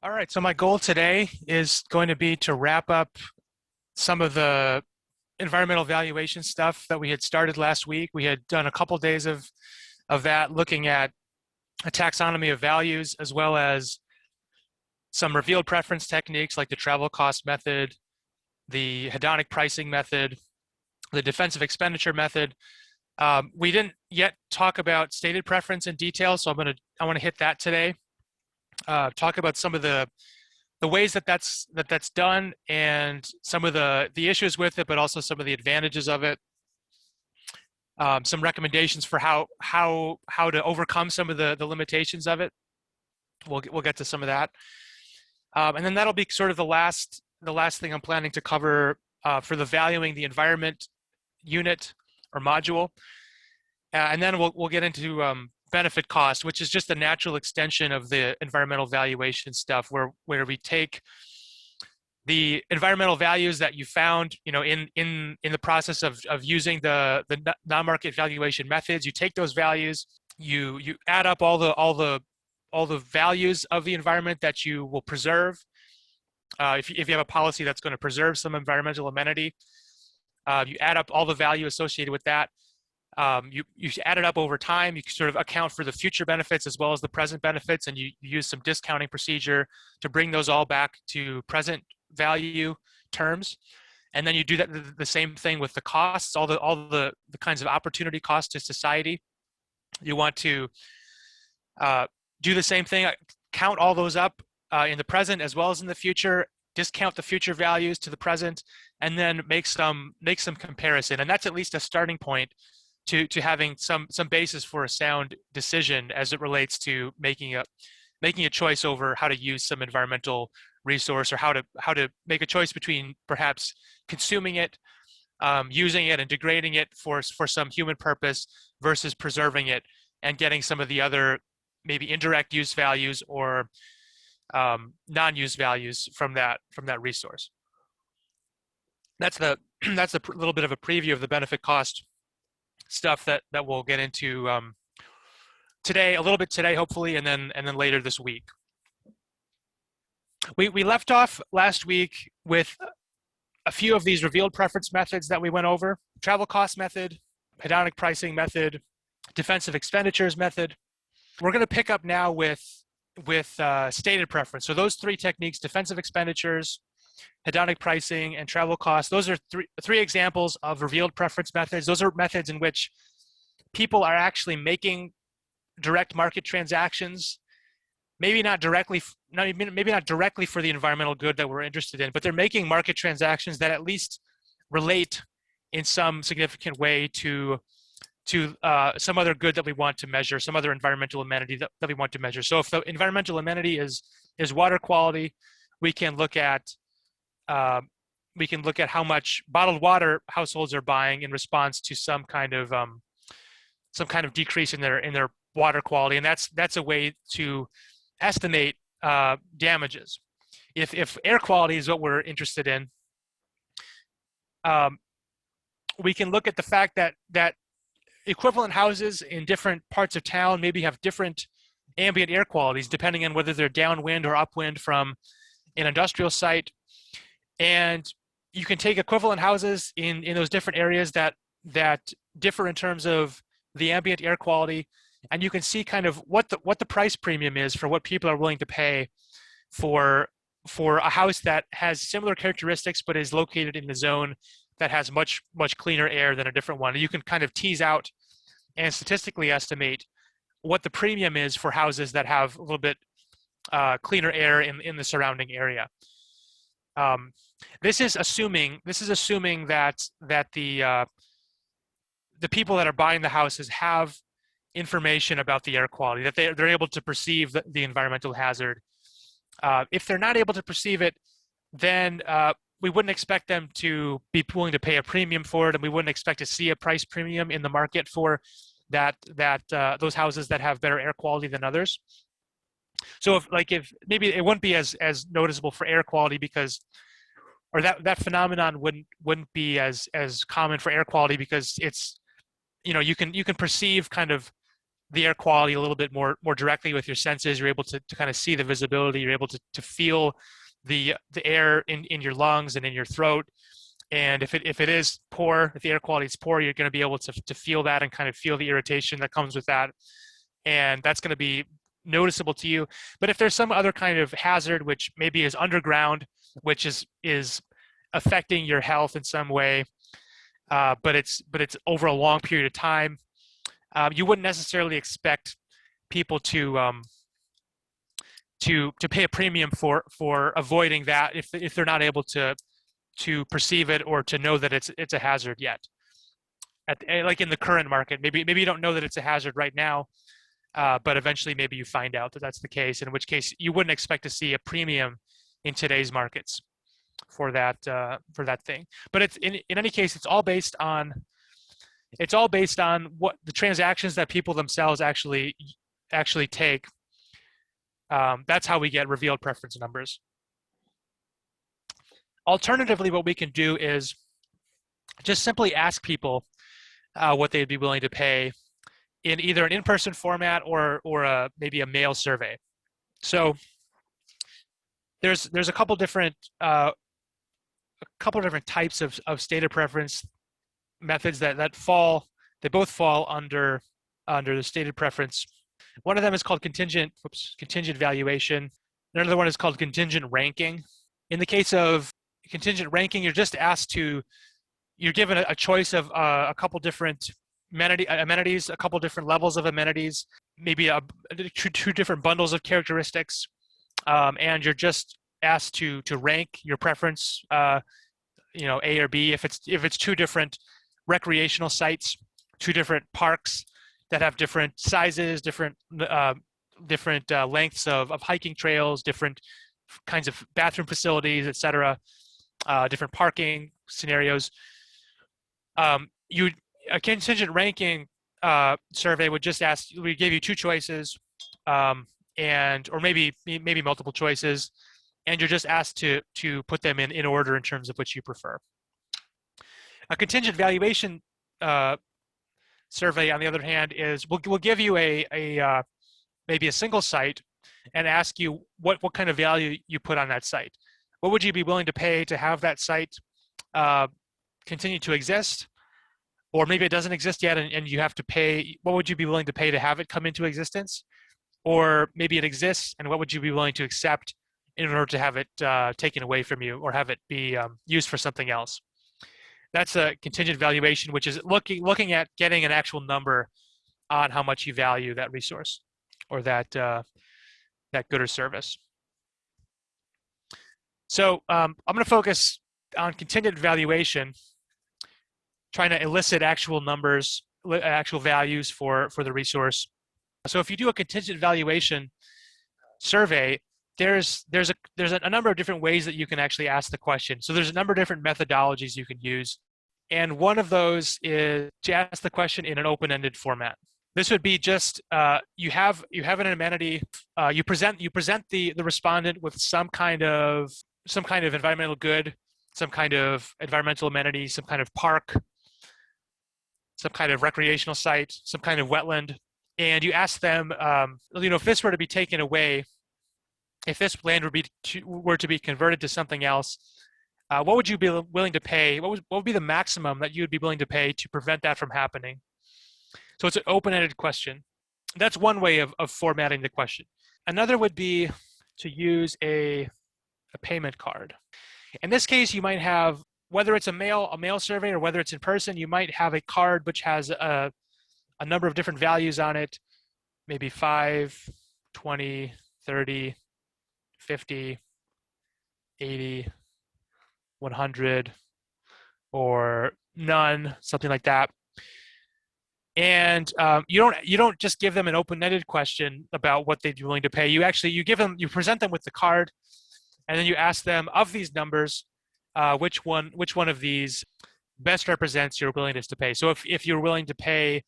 All right, so my goal today is going to be to wrap up some of the environmental valuation stuff that we had started last week. We had done a couple days of that, looking at a taxonomy of values, as well as some revealed preference techniques like the travel cost method, the hedonic pricing method, the defensive expenditure method. We didn't yet talk about stated preference in detail, so I want to hit that today. Talk about some of the ways that that's done and some of the issues with it, but also some of the advantages of it. Some recommendations for how to overcome some of the limitations of it. We'll get to some of that, and then that'll be sort of the last thing I'm planning to cover for the valuing the environment unit or module, and then we'll get into benefit cost, which is just a natural extension of the environmental valuation stuff, where we take the environmental values that you found, in the process of using the non-market valuation methods. You take those values, you add up all the values of the environment that you will preserve. If you have a policy that's going to preserve some environmental amenity, you add up all the value associated with that. You add it up over time. You sort of account for the future benefits as well as the present benefits, and you use some discounting procedure to bring those all back to present value terms. And then you do that the same thing with the costs, all the kinds of opportunity costs to society. You want to do the same thing, count all those up in the present as well as in the future, discount the future values to the present, and then make some comparison. And that's at least a starting point to having some basis for a sound decision as it relates to making a choice over how to use some environmental resource, or how to make a choice between perhaps consuming it, using it and degrading it for some human purpose, versus preserving it and getting some of the other maybe indirect use values or non-use values from that resource. That's a little bit of a preview of the benefit cost stuff that we'll get into today, a little bit today, hopefully, and then later this week. We left off last week with a few of these revealed preference methods that we went over: travel cost method, hedonic pricing method, defensive expenditures method. We're going to pick up now with stated preference. So those three techniques: defensive expenditures, hedonic pricing, and travel costs. Those are three examples of revealed preference methods. Those are methods in which people are actually making direct market transactions, maybe not directly for the environmental good that we're interested in, but they're making market transactions that at least relate in some significant way to some other good that we want to measure, some other environmental amenity that we want to measure. So if the environmental amenity is water quality, we can look at how much bottled water households are buying in response to some kind of decrease in their water quality, and that's a way to estimate damages. If air quality is what we're interested in, we can look at the fact that equivalent houses in different parts of town maybe have different ambient air qualities depending on whether they're downwind or upwind from an industrial site. And you can take equivalent houses in those different areas that differ in terms of the ambient air quality, and you can see kind of what the price premium is for what people are willing to pay for a house that has similar characteristics but is located in the zone that has much cleaner air than a different one. And you can kind of tease out and statistically estimate what the premium is for houses that have a little bit cleaner air in the surrounding area. This is assuming that the people that are buying the houses have information about the air quality, that they're able to perceive the environmental hazard. If they're not able to perceive it, then we wouldn't expect them to be willing to pay a premium for it, and we wouldn't expect to see a price premium in the market for those houses that have better air quality than others. So if maybe it wouldn't be as noticeable for air quality or that phenomenon wouldn't be as common for air quality, because it's, you can perceive kind of the air quality a little bit more directly with your senses. You're able to kind of see the visibility. You're able to feel the air in your lungs and in your throat. And if it is poor, if the air quality is poor, you're going to be able to feel that and kind of feel the irritation that comes with that. And that's going to be noticeable to you. But if there's some other kind of hazard, which maybe is underground, which is affecting your health in some way, but it's over a long period of time, you wouldn't necessarily expect people to pay a premium for avoiding that if they're not able to perceive it or to know that it's a hazard yet. Like in the current market, maybe you don't know that it's a hazard right now, but eventually maybe you find out that that's the case, in which case you wouldn't expect to see a premium in today's markets for that thing. But it's in any case, it's all based on what the transactions that people themselves actually take. That's how we get revealed preference numbers. Alternatively, what we can do is just simply ask people what they'd be willing to pay in either an in-person format or maybe a mail survey. So there's a couple different types of stated preference methods that both fall under the stated preference. One of them is called contingent valuation. Another one is called contingent ranking. In the case of contingent ranking, you're given a choice of a couple different amenities, a couple different levels of amenities, maybe two different bundles of characteristics, and you're just asked to rank your preference, A or B. If it's two different recreational sites, two different parks that have different sizes, different lengths of hiking trails, different kinds of bathroom facilities, etc., different parking scenarios. A contingent ranking survey would just we give you two choices, or maybe multiple choices, and you're just asked to put them in order in terms of which you prefer. A contingent valuation survey, on the other hand, is we'll give you maybe a single site and ask you what kind of value you put on that site. What would you be willing to pay to have that site continue to exist? Or maybe it doesn't exist yet and you have to pay. What would you be willing to pay to have it come into existence? Or maybe it exists, and what would you be willing to accept in order to have it taken away from you or have it be used for something else? That's a contingent valuation, which is looking at getting an actual number on how much you value that resource or that good or service. So I'm going to focus on contingent valuation, trying to elicit actual numbers, actual values for the resource. So if you do a contingent valuation survey, there's a number of different ways that you can actually ask the question. So there's a number of different methodologies you can use. And one of those is to ask the question in an open-ended format. This would be just you have an amenity. You present the respondent with some kind of environmental good, some kind of environmental amenity, some kind of park, some kind of recreational site, some kind of wetland, and you ask them, if this were to be taken away, if this land were to be converted to something else, what would you be willing to pay? What would be the maximum that you would be willing to pay to prevent that from happening? So it's an open-ended question. That's one way of formatting the question. Another would be to use a payment card. In this case, you might have, whether it's a mail survey or whether it's in person, you might have a card which has a number of different values on it, maybe 5, 20, 30, 50, 80, 100, or none, something like that. And you don't just give them an open-ended question about what they'd be willing to pay. You present them with the card, and then you ask them, of these numbers, which one of these best represents your willingness to pay. So if you're willing to pay,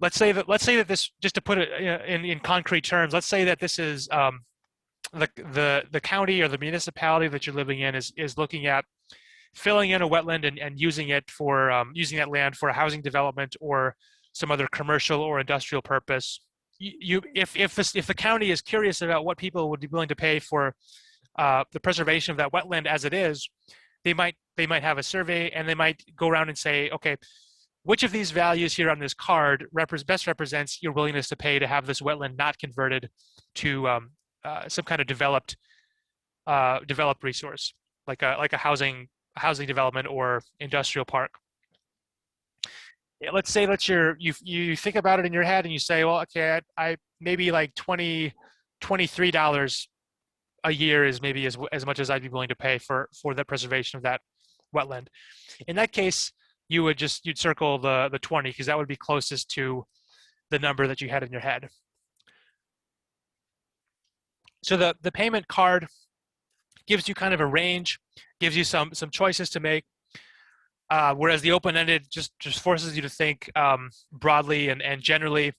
let's say that this, just to put it in concrete terms, let's say that this is the county or the municipality that you're living in is looking at filling in a wetland and using it for using that land for a housing development or some other commercial or industrial purpose. If the county is curious about what people would be willing to pay for the preservation of that wetland as it is, they might have a survey, and they might go around and say, okay, which of these values here on this card best represents your willingness to pay to have this wetland not converted to some kind of developed resource, like a housing development or industrial park. Let's say that you think about it in your head and you say, well, okay, I maybe like $23 a year is maybe as much as I'd be willing to pay for the preservation of that wetland. In that case, you'd circle the 20, because that would be closest to the number that you had in your head. So the payment card gives you kind of a range, gives you some choices to make, whereas the open-ended just forces you to think broadly and generally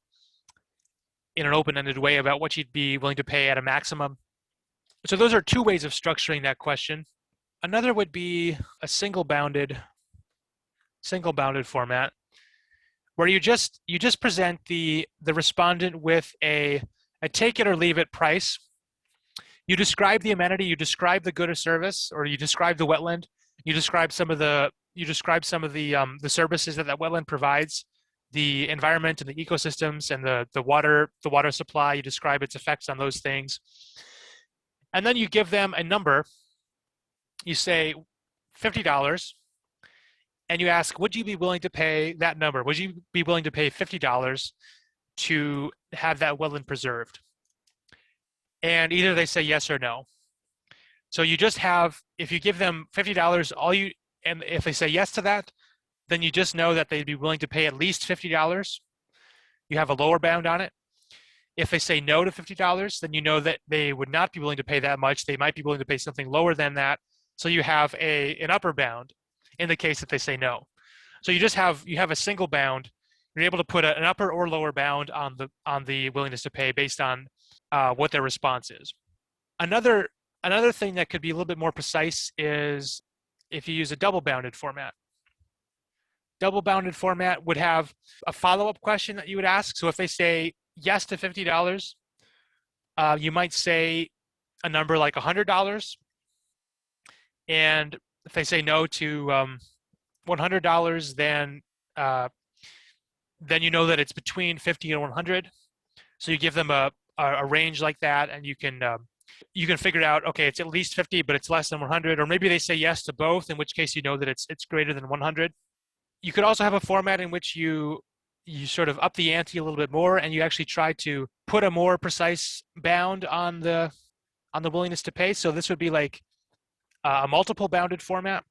in an open-ended way about what you'd be willing to pay at a maximum. So those are two ways of structuring that question. Another would be a single bounded format, where you just present the respondent with a take it or leave it price. You describe the amenity, you describe the good or service, or you describe the wetland, you describe some of the services that wetland provides, the environment and the ecosystems and the water supply. You describe its effects on those things, and then you give them a number. You say $50, and you ask, would you be willing to pay that number? Would you be willing to pay $50 to have that wetland preserved? And either they say yes or no. So you just have, if you give them $50, and if they say yes to that, then you just know that they'd be willing to pay at least $50. You have a lower bound on it. If they say no to $50, then you know that they would not be willing to pay that much. They might be willing to pay something lower than that. So you have an upper bound in the case that they say no. So you have a single bound. You're able to put an upper or lower bound on the willingness to pay based on what their response is. Another thing that could be a little bit more precise is if you use a double bounded format. Double bounded format would have a follow-up question that you would ask. So if they say yes to $50, you might say a number like $100. And if they say no to $100, then you know that it's between 50 and 100. So you give them a range like that, and you can figure out, okay, it's at least 50, but it's less than 100. Or maybe they say yes to both, in which case you know that it's greater than 100. You could also have a format in which you sort of up the ante a little bit more, and you actually try to put a more precise bound on the willingness to pay. So this would be like a multiple bounded format,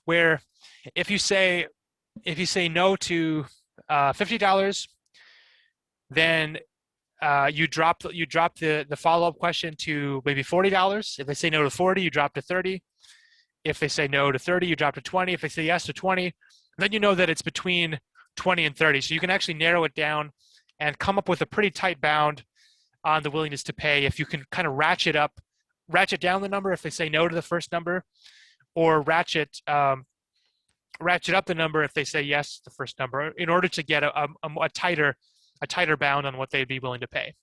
where if you say no to $50, then you drop the follow-up question to maybe $40. If they say no to 40, you drop to 30. If they say no to 30, you drop to 20. If they say yes to 20, then you know that it's between 20 and 30. So you can actually narrow it down and come up with a pretty tight bound on the willingness to pay if you can kind of ratchet down the number if they say no to the first number, or ratchet up the number if they say yes to the first number, in order to get a tighter bound on what they'd be willing to pay.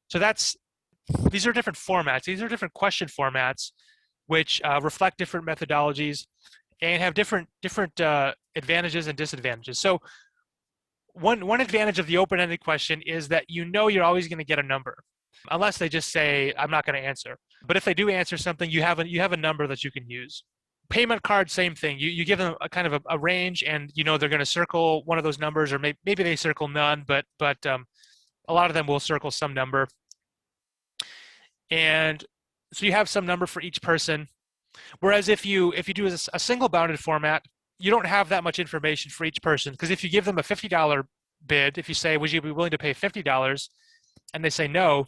So these are different formats. These are different question formats, which reflect different methodologies and have different advantages and disadvantages. So one advantage of the open-ended question is that you know you're always going to get a number, unless they just say, I'm not going to answer. But if they do answer something, you have a number that you can use. Payment card, same thing. You give them a kind of a range, and you know they're going to circle one of those numbers, or maybe they circle none, but a lot of them will circle some number. And so you have some number for each person. Whereas if you do a single bounded format, you don't have that much information for each person, because if you give them a $50 bid, if you say, would you be willing to pay $50, and they say no,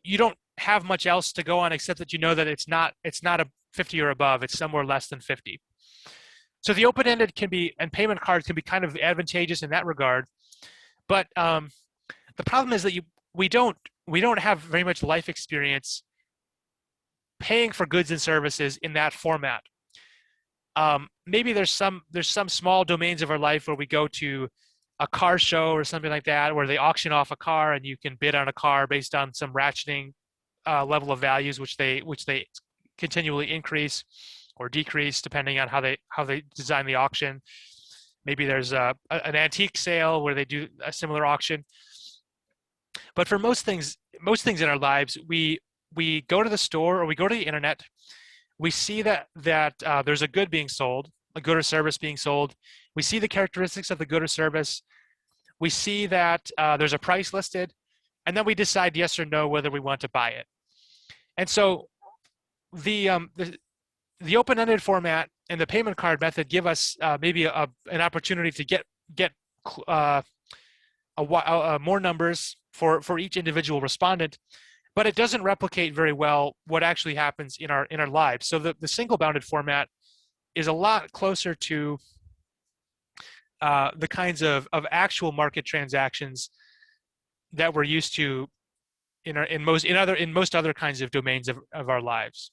you don't have much else to go on except that you know that it's not a 50 or above, it's somewhere less than 50. So the open-ended and payment cards can be kind of advantageous in that regard. But the problem is that we don't have very much life experience paying for goods and services in that format. Maybe there's some small domains of our life where we go to a car show or something like that, where they auction off a car and you can bid on a car based on some ratcheting level of values, which they continually increase or decrease depending on how they design the auction. Maybe there's an antique sale where they do a similar auction. But for most things in our lives, we go to the store or we go to the internet. We see that there's a good being sold, a good or service being sold. We see the characteristics of the good or service. We see that there's a price listed, and then we decide yes or no whether we want to buy it. And so the um, the, the open-ended format and the payment card method give us maybe an opportunity to get uh, more numbers for each individual respondent, but it doesn't replicate very well what actually happens in our lives. So the single bounded format is a lot closer to the kinds of actual market transactions that we're used to in most other kinds of domains of our lives.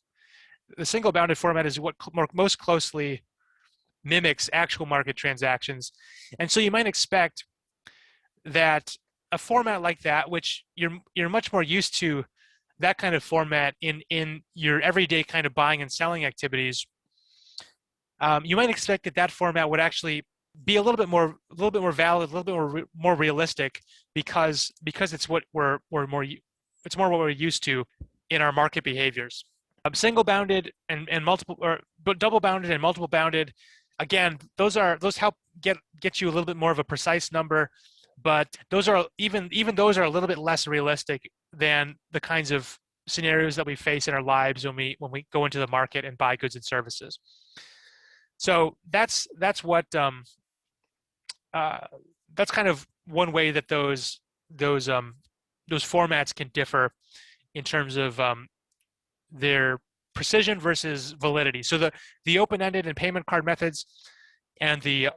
The single bounded format is what most closely mimics actual market transactions. And so you might expect that a format like that, which you're much more used to that kind of format in your everyday kind of buying and selling activities, you might expect that format would actually be a little bit more valid, a little bit more realistic, because it's what it's more what we're used to in our market behaviors. Single bounded and multiple, but double bounded and multiple bounded, again, those help get you a little bit more of a precise number, but those are even those are a little bit less realistic than the kinds of scenarios that we face in our lives when we go into the market and buy goods and services. So that's kind of one way that those formats can differ in terms of their precision versus validity. So the open-ended and payment card methods and the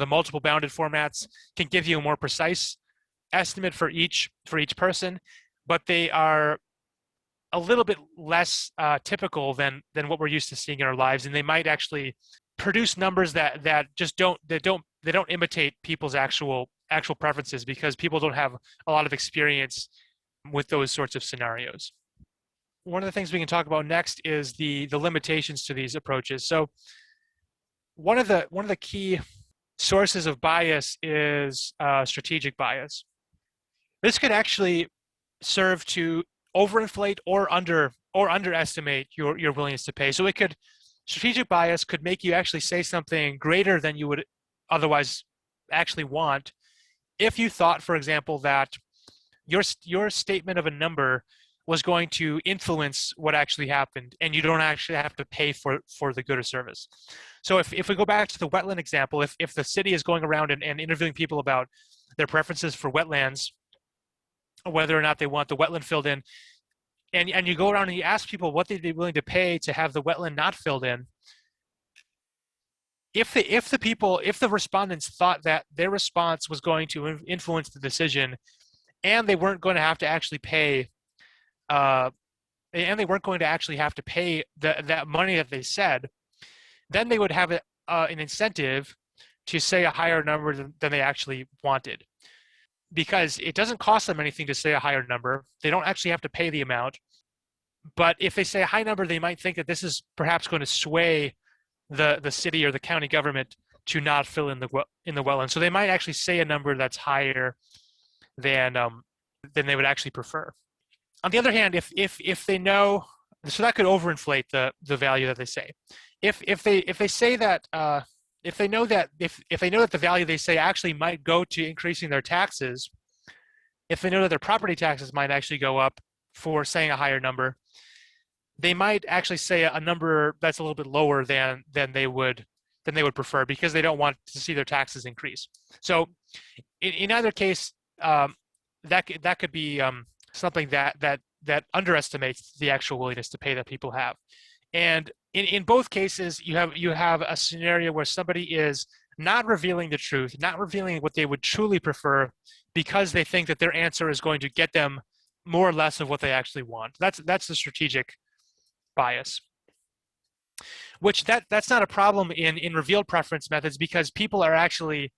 multiple bounded formats can give you a more precise estimate for each person, but they are a little bit less typical than what we're used to seeing in our lives, and they might actually produce numbers that just don't imitate people's actual preferences, because people don't have a lot of experience with those sorts of scenarios. One of the things we can talk about next is the limitations to these approaches. So one of the key sources of bias is strategic bias. This could actually serve to overinflate or underestimate your willingness to pay. So strategic bias could make you actually say something greater than you would otherwise actually want, if you thought, for example, that your statement of a number was going to influence what actually happened, and you don't actually have to pay for the good or service. So if we go back to the wetland example, if the city is going around and interviewing people about their preferences for wetlands, whether or not they want the wetland filled in, and you go around and you ask people what they'd be willing to pay to have the wetland not filled in, if the respondents thought that their response was going to influence the decision, and they weren't going to have to actually pay, that money that they said, then they would have an incentive to say a higher number than they actually wanted, because it doesn't cost them anything to say a higher number. They don't actually have to pay the amount. But if they say a high number, they might think that this is perhaps going to sway the city or the county government to not fill in the wetland. So they might actually say a number that's higher than they would actually prefer. On the other hand, if they know, so that could overinflate the value that they say. If they say that if they know that the value they say actually might go to increasing their taxes, if they know that their property taxes might actually go up for saying a higher number, they might actually say a number that's a little bit lower than they would prefer, because they don't want to see their taxes increase. So in either case, that could be something that underestimates the actual willingness to pay that people have. And in both cases, you have a scenario where somebody is not revealing the truth, not revealing what they would truly prefer, because they think that their answer is going to get them more or less of what they actually want. That's the strategic bias. Which that's not a problem in revealed preference methods, because people are actually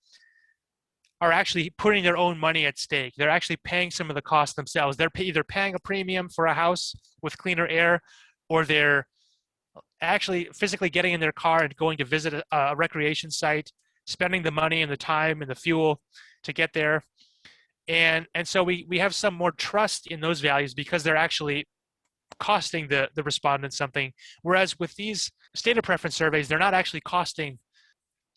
are actually putting their own money at stake. They're actually paying some of the cost themselves. They're either paying a premium for a house with cleaner air, or they're actually physically getting in their car and going to visit a recreation site, spending the money and the time and the fuel to get there. And so we have some more trust in those values because they're actually costing the respondent something. Whereas with these stated preference surveys, they're not actually costing.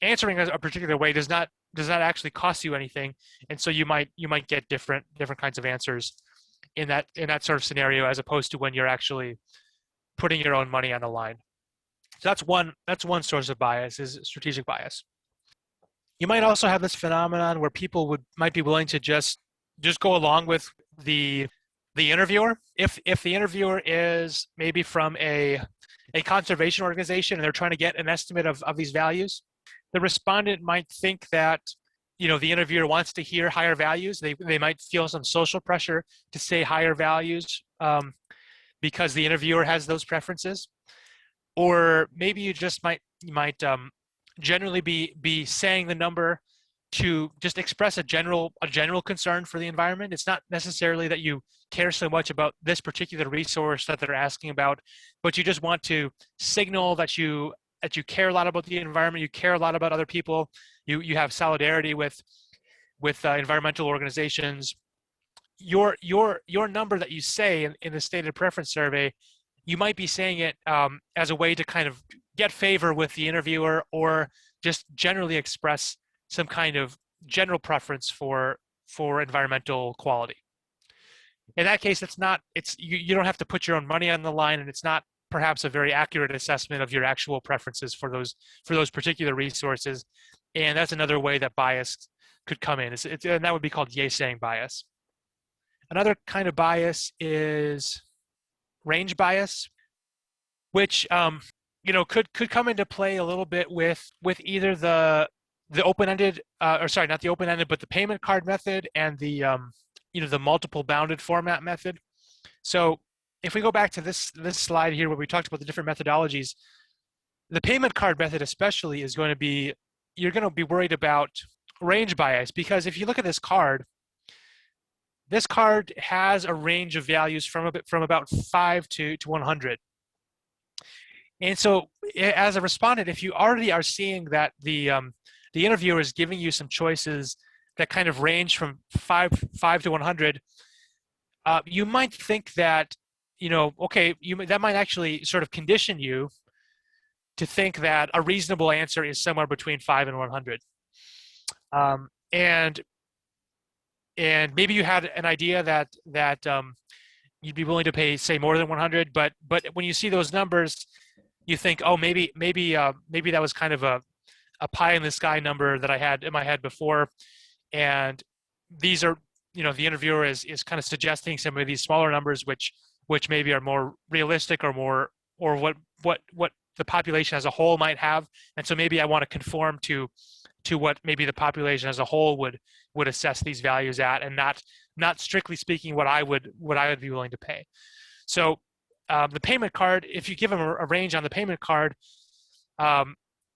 Answering a particular way does not actually cost you anything, and so you might get different kinds of answers in that sort of scenario, as opposed to when you're actually putting your own money on the line. So that's one source of bias, is strategic bias. You might also have this phenomenon where people might be willing to just go along with the interviewer. If the interviewer is maybe from a conservation organization and they're trying to get an estimate of these values, the respondent might think that the interviewer wants to hear higher values. They might feel some social pressure to say higher values because the interviewer has those preferences. Or maybe you just might generally be saying the number to just express a general concern for the environment. It's not necessarily that you care so much about this particular resource that they're asking about, but you just want to signal that you care a lot about the environment, you care a lot about other people, you have solidarity with environmental organizations. Your number that you say in the stated preference survey, you might be saying it as a way to kind of get favor with the interviewer, or just generally express some kind of general preference for environmental quality. In that case, you don't have to put your own money on the line, and it's not perhaps a very accurate assessment of your actual preferences for those particular resources. And that's another way that bias could come in. And that would be called yay-saying bias. Another kind of bias is range bias, which could come into play a little bit with either the open-ended, or sorry, not the open-ended, but the payment card method and the multiple bounded format method. So if we go back to this slide here where we talked about the different methodologies, the payment card method especially is going to be, you're going to be worried about range bias, because if you look at this card has a range of values from about 5 to 100. And so as a respondent, if you already are seeing that the interviewer is giving you some choices that kind of range from 5 to 100, you might think that, that might actually sort of condition you to think that a reasonable answer is somewhere between 5 and 100. And maybe you had an idea that you'd be willing to pay, say, more than 100, but when you see those numbers, you think, oh, maybe that was kind of a pie in the sky number that I had in my head before, and these are, the interviewer is kind of suggesting some of these smaller numbers, which maybe are more realistic, or what the population as a whole might have, and so maybe I want to conform to what maybe the population as a whole would assess these values at, and not strictly speaking what I would be willing to pay. So the payment card, if you give them a range on the payment card,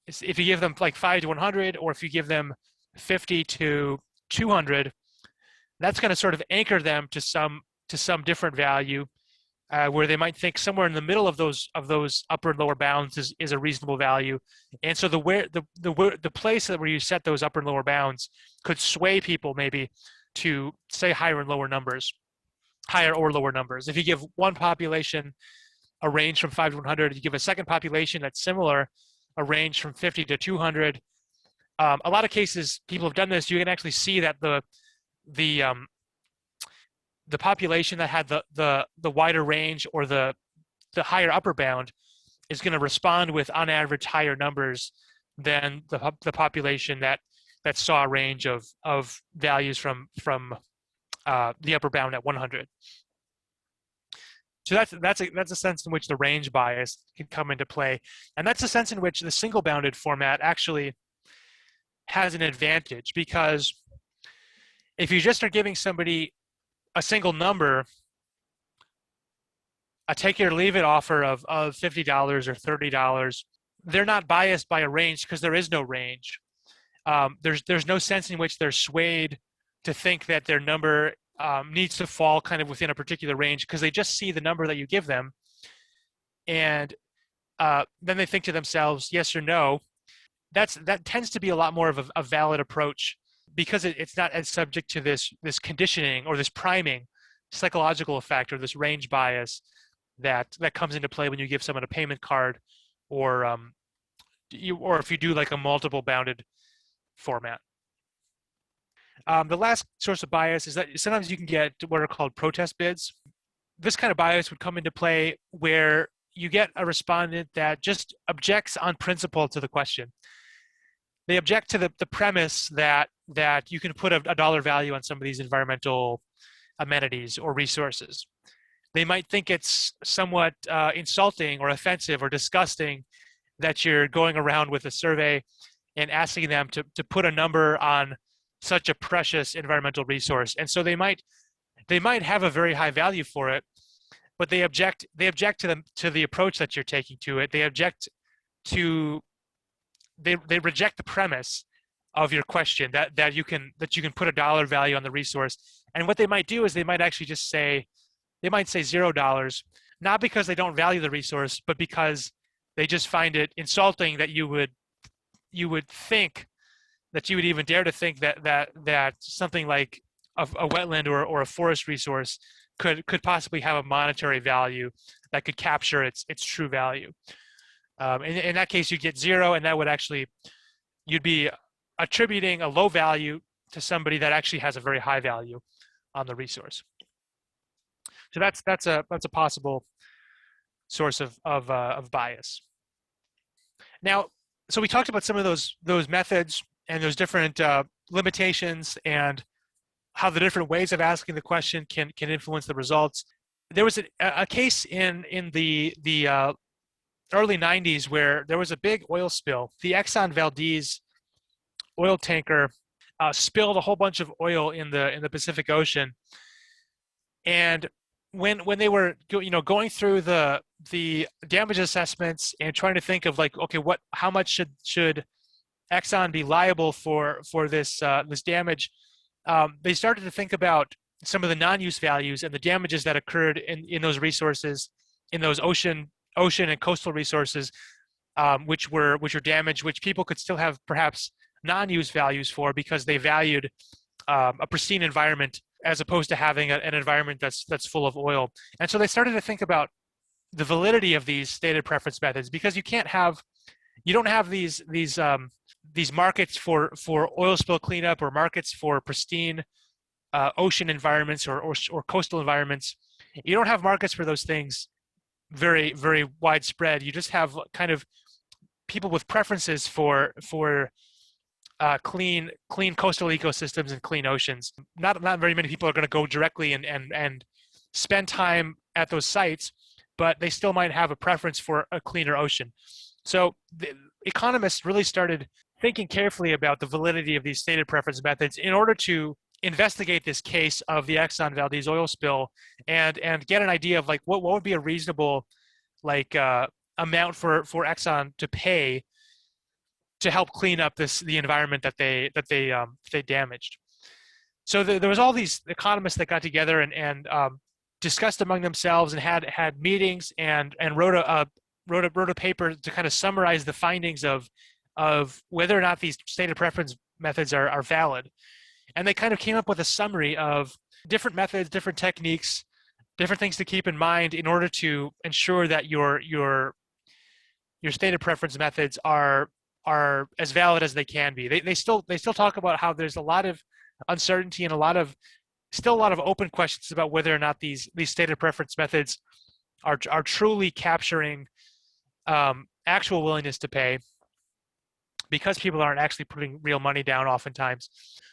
if you give them like 5 to 100, or if you give them 50 to 200, that's going to sort of anchor them to some different value, where they might think somewhere in the middle of those upper and lower bounds is a reasonable value. And so the place where you set those upper and lower bounds could sway people maybe to say higher and lower numbers, higher or lower numbers. If you give one population a range from 5 to 100, you give a second population that's similar a range from 50 to 200. A lot of cases people have done this. You can actually see that the population that had the wider range, or the higher upper bound, is going to respond with, on average, higher numbers than the population that saw a range of values from the upper bound at 100. So that's a sense in which the range bias can come into play, and that's a sense in which the single bounded format actually has an advantage, because if you just are giving somebody a single number, a take it or leave it offer of $50 or $30, they're not biased by a range because there is no range. There's no sense in which they're swayed to think that their number needs to fall kind of within a particular range, because they just see the number that you give them, and then they think to themselves, yes or no. That tends to be a lot more of a valid approach, because it's not as subject to this conditioning or this priming psychological effect, or this range bias that comes into play when you give someone a payment card, or or if you do like a multiple bounded format. The last source of bias is that sometimes you can get what are called protest bids. This kind of bias would come into play where you get a respondent that just objects on principle to the question. They object to the premise that you can put a dollar value on some of these environmental amenities or resources. They might think it's somewhat insulting or offensive or disgusting that you're going around with a survey and asking them to put a number on such a precious environmental resource. And so they might have a very high value for it, but they object to the approach that you're taking to it. They reject the premise of your question that you can put a dollar value on the resource. And what they might do is they might actually just say, they might say $0, not because they don't value the resource, but because they just find it insulting that you would think that you would even dare to think that something like a wetland or a forest resource could possibly have a monetary value that could capture its true value. In that case, you get 0, and that would actually, you'd be attributing a low value to somebody that actually has a very high value on the resource. So that's a possible source of bias. Now, so we talked about some of those methods and those different limitations, and how the different ways of asking the question can influence the results. There was a case in the early 90s where there was a big oil spill. The Exxon Valdez oil tanker spilled a whole bunch of oil in the Pacific Ocean, and when they were going through the damage assessments and trying to think of like, okay, how much should Exxon be liable for this damage, they started to think about some of the non-use values and the damages that occurred in those resources, in those ocean and coastal resources, which were damaged, which people could still have perhaps non-use values for, because they valued a pristine environment as opposed to having an environment that's full of oil. And so they started to think about the validity of these stated preference methods, because you don't have these markets for oil spill cleanup, or markets for pristine ocean environments or coastal environments. You don't have markets for those things very, very widespread. You just have kind of people with preferences for clean coastal ecosystems and clean oceans. Not very many people are going to go directly and spend time at those sites, but they still might have a preference for a cleaner ocean. So the economists really started thinking carefully about the validity of these stated preference methods in order to investigate this case of the Exxon Valdez oil spill and get an idea of like what would be a reasonable amount for Exxon to pay to help clean up the environment that they damaged. So there was all these economists that got together and discussed among themselves and had meetings and wrote a paper to kind of summarize the findings of whether or not these stated preference methods are valid. And they kind of came up with a summary of different methods, different techniques, different things to keep in mind in order to ensure that your stated preference methods are as valid as they can be. They still talk about how there's a lot of uncertainty and still a lot of open questions about whether or not these stated preference methods are truly capturing actual willingness to pay, because people aren't actually putting real money down oftentimes.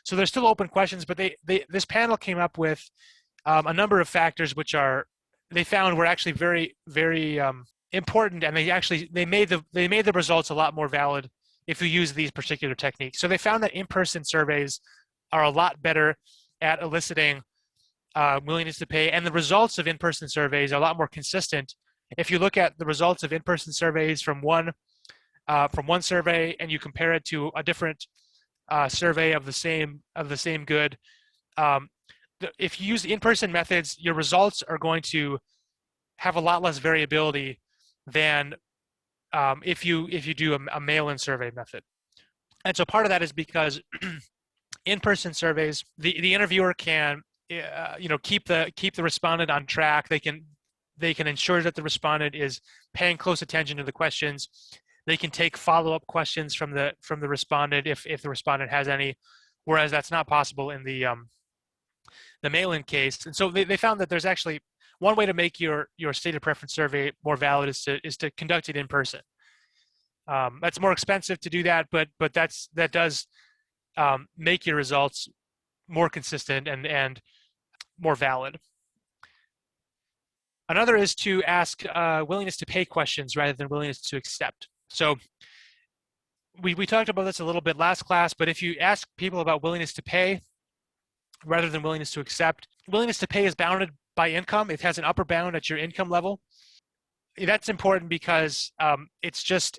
So there's still open questions, but this panel came up with a number of factors which they found were actually very, very important, and they made the results a lot more valid if you use these particular techniques. So they found that in-person surveys are a lot better at eliciting willingness to pay, and the results of in-person surveys are a lot more consistent. If you look at the results of in-person surveys from one survey and you compare it to a different survey of the same good. Um, if you use in-person methods, your results are going to have a lot less variability than if you do a mail-in survey method. And so part of that is because in-person surveys, the interviewer can keep the respondent on track. They can ensure that the respondent is paying close attention to the questions. They can take follow-up questions from the respondent if the respondent has any, whereas that's not possible in the mail-in case. And so they found that there's actually one way to make your stated preference survey more valid is to conduct it in person. That's more expensive to do that, but that does make your results more consistent and more valid. Another is to ask willingness to pay questions rather than willingness to accept. So we talked about this a little bit last class, but if you ask people about willingness to pay rather than willingness to accept, willingness to pay is bounded by income. It has an upper bound at your income level. That's important because it's just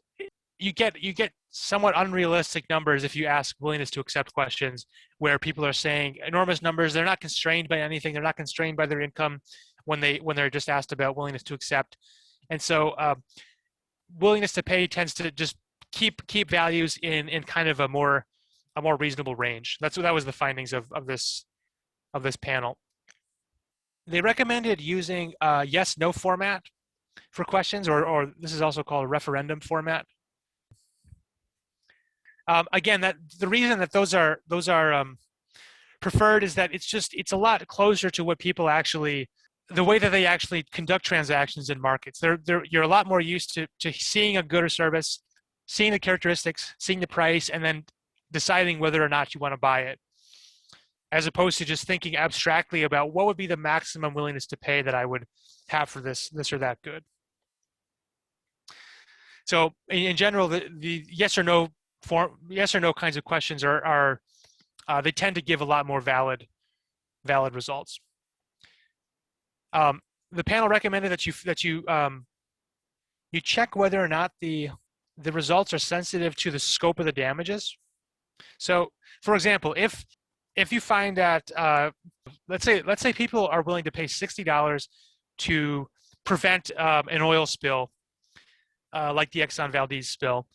you get somewhat unrealistic numbers if you ask willingness to accept questions where people are saying enormous numbers. They're not constrained by anything. They're not constrained by their income when they're just asked about willingness to accept. And so willingness to pay tends to just keep values in kind of a more reasonable range. That was the findings of this panel. They recommended using a yes/no format for questions, or this is also called a referendum format. Again, that the reason that those are preferred is that it's a lot closer to what people actually, the way that they actually conduct transactions in markets. You're a lot more used to seeing a good or service, seeing the characteristics, seeing the price, and then deciding whether or not you want to buy it, as opposed to just thinking abstractly about what would be the maximum willingness to pay that I would have for this or that good. So in general, the yes or no kinds of questions are they tend to give a lot more valid results. The panel recommended that you check whether or not the results are sensitive to the scope of the damages. So, for example, if you find that let's say people are willing to pay $60 to prevent an oil spill, like the Exxon Valdez spill,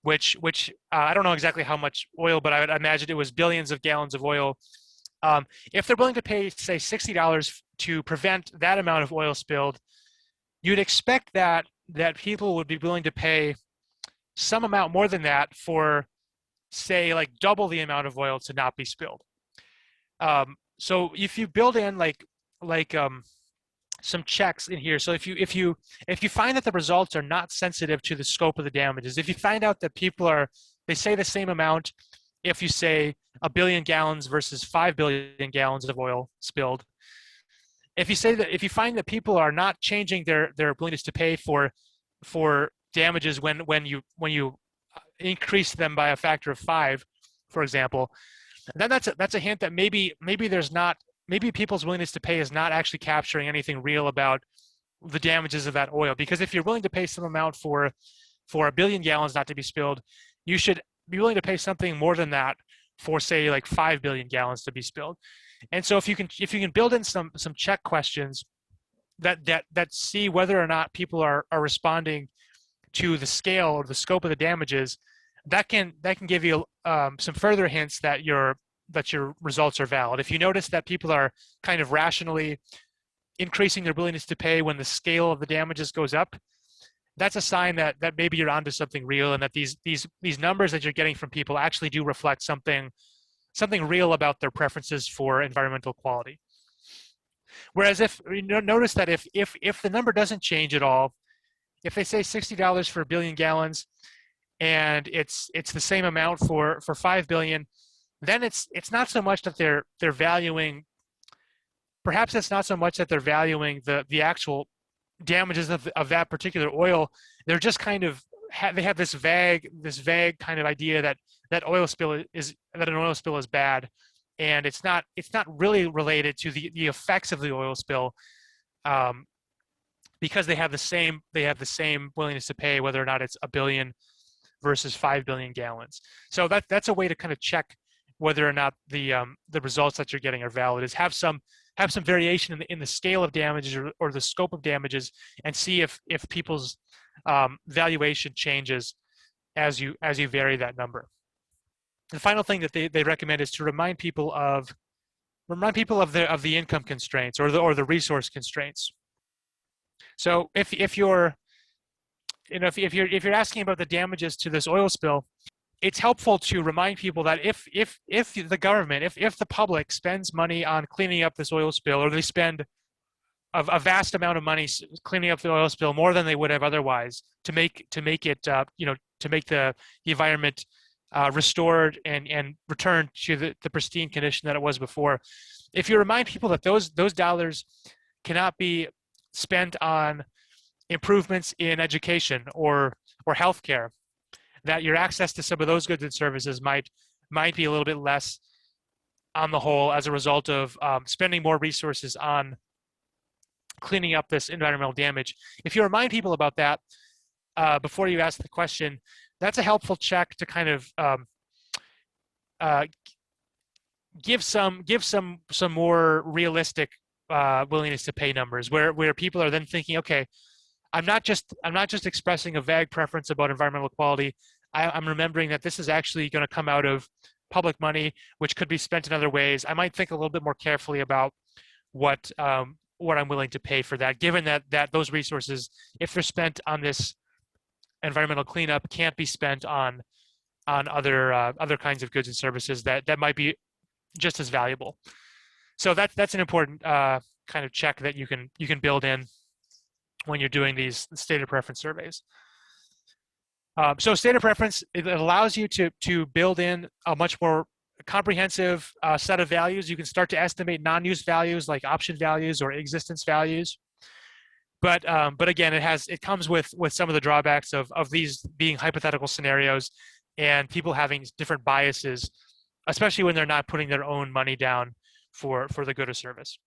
which I don't know exactly how much oil, but I would imagine it was billions of gallons of oil. If they're willing to pay, say, $60 to prevent that amount of oil spilled, you'd expect that people would be willing to pay some amount more than that for, say, like double the amount of oil to not be spilled. So if you build in some checks in here, so if you find that the results are not sensitive to the scope of the damages, if you find out that they say the same amount, if you say 1 billion gallons versus 5 billion gallons of oil spilled, if you find that people are not changing their willingness to pay for damages when you increase them by a factor of 5, for example, then that's a hint that maybe people's willingness to pay is not actually capturing anything real about the damages of that oil. Because if you're willing to pay some amount for 1 billion gallons not to be spilled, you should be willing to pay something more than that for, say, like 5 billion gallons to be spilled. And so if you can build in some check questions that see whether or not people are responding to the scale or the scope of the damages, that can give you some further hints that your results are valid. If you notice that people are kind of rationally increasing their willingness to pay when the scale of the damages goes up, that's a sign that maybe you're onto something real, and that these numbers that you're getting from people actually do reflect something real about their preferences for environmental quality. Whereas if you notice that if the number doesn't change at all, if they say $60 for 1 billion gallons and it's the same amount for 5 billion, then it's not so much that they're valuing. Perhaps it's not so much that they're valuing the actual damages of that particular oil. They're just kind of they have this vague kind of idea that an oil spill is bad, and it's not really related to the effects of the oil spill, because they have the same willingness to pay whether or not it's 1 billion versus 5 billion gallons. So that's a way to kind of check whether or not the results that you're getting are valid, is have some variation in the scale of damages or the scope of damages, and see if people's valuation changes as you vary that number. The final thing that they recommend is to remind people of the income constraints or the resource constraints. So if you're asking about the damages to this oil spill, it's helpful to remind people that if the government, if the public spends money on cleaning up this oil spill, or they spend a vast amount of money cleaning up the oil spill, more than they would have otherwise, to make it to make the environment restored and returned to the pristine condition that it was before. If you remind people that those dollars cannot be spent on improvements in education or healthcare, that your access to some of those goods and services might be a little bit less on the whole as a result of spending more resources on cleaning up this environmental damage. If you remind people about that before you ask the question, that's a helpful check to kind of give some more realistic willingness to pay numbers, where people are then thinking, okay, I'm not just expressing a vague preference about environmental quality. I'm remembering that this is actually going to come out of public money, which could be spent in other ways. I might think a little bit more carefully about what I'm willing to pay for that, given that those resources, if they're spent on this environmental cleanup, can't be spent on other kinds of goods and services that might be just as valuable. So that's an important kind of check that you can build in when you're doing these stated preference surveys. So stated preference, it allows you to build in a much more comprehensive set of values. You can start to estimate non-use values like option values or existence values. But again, it comes with some of the drawbacks of these being hypothetical scenarios and people having different biases, especially when they're not putting their own money down for the good of service.